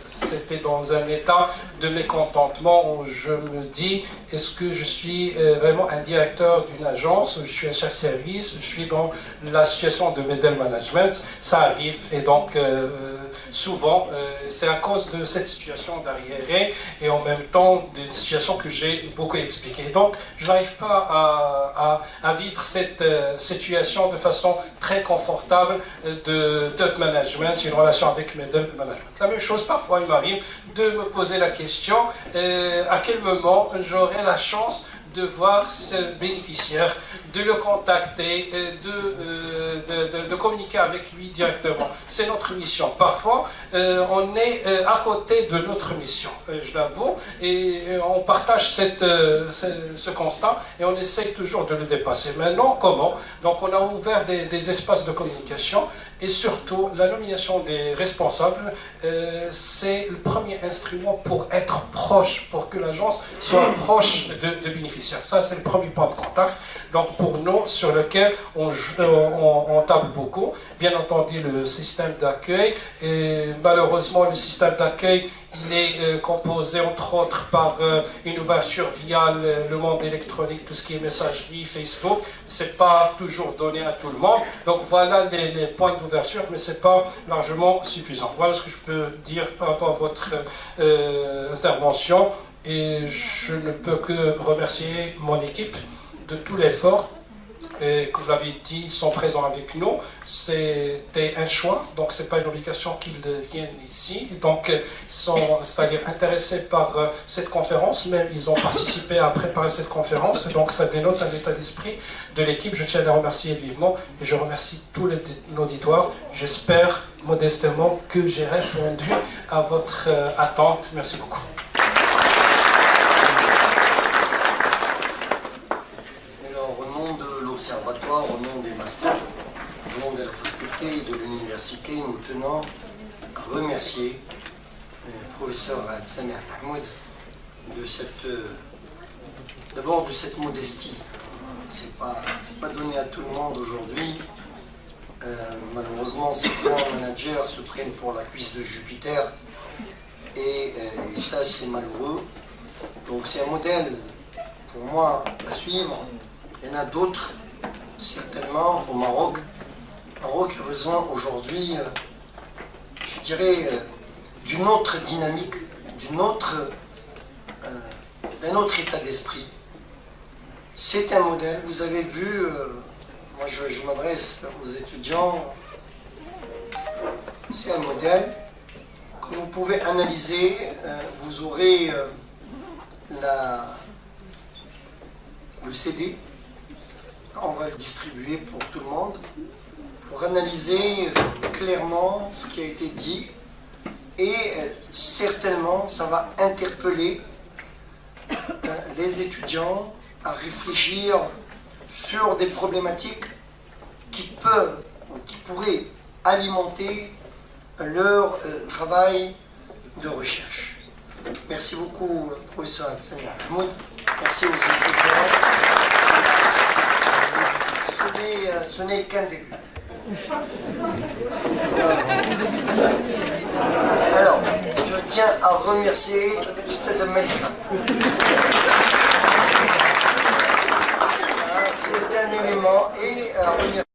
c'était dans un état de mécontentement où je me dis, est-ce que je suis vraiment un directeur d'une agence, je suis un chef de service, je suis dans la situation de middle management. Ça arrive et donc souvent, c'est à cause de cette situation d'arriéré et en même temps des situations que j'ai beaucoup expliquées. Donc, je n'arrive pas à vivre cette situation de façon très confortable de top management, une relation avec middle management. La même chose, parfois, il m'arrive de me poser la question à quel moment j'aurai la chance de voir ce bénéficiaire, de le contacter, de communiquer avec lui directement. C'est notre mission. Parfois, on est à côté de notre mission, je l'avoue, et on partage ce constat et on essaie toujours de le dépasser. Maintenant, comment? Donc, on a ouvert des espaces de communication et surtout, la nomination des responsables, c'est le premier instrument pour être proche, pour que l'agence soit proche de bénéficiaires. Ça, c'est le premier point de contact. Donc, pour nous, sur lequel on table beaucoup. Bien entendu, le système d'accueil. Et malheureusement, le système d'accueil, il est composé, entre autres, par une ouverture via le monde électronique, tout ce qui est messagerie, Facebook. Ce n'est pas toujours donné à tout le monde. Donc, voilà les points d'ouverture, mais ce n'est pas largement suffisant. Voilà ce que je peux dire par rapport à votre intervention. Et je ne peux que remercier mon équipe de tout l'effort. Et comme vous l'avez dit, ils sont présents avec nous. C'était un choix, donc ce n'est pas une obligation qu'ils viennent ici. Donc, ils sont, c'est-à-dire intéressés par cette conférence, même ils ont participé à préparer cette conférence. Donc, ça dénote un état d'esprit de l'équipe. Je tiens à les remercier vivement et je remercie tout l'auditoire. J'espère modestement que j'ai répondu à votre attente. Merci beaucoup. Observatoire, au nom des masters, au nom de la faculté et de l'université, nous tenons à remercier le professeur Samir Mahmoud d'abord de cette modestie. C'est pas donné à tout le monde aujourd'hui. Malheureusement, certains managers se prennent pour la cuisse de Jupiter et ça, c'est malheureux. Donc, c'est un modèle pour moi à suivre. Il y en a d'autres. Certainement au Maroc. Le Maroc a besoin aujourd'hui, je dirais, d'une autre dynamique, d'un autre état d'esprit. C'est un modèle, vous avez vu, moi je m'adresse aux étudiants, c'est un modèle que vous pouvez analyser, vous aurez le CD. On va le distribuer pour tout le monde, pour analyser clairement ce qui a été dit et certainement ça va interpeller les étudiants à réfléchir sur des problématiques qui pourraient alimenter leur travail de recherche. Merci beaucoup, professeur Samir Mahmoud. Merci aux étudiants. Ce n'est qu'un début. Alors, je tiens à remercier Stade Malika. élément et remercier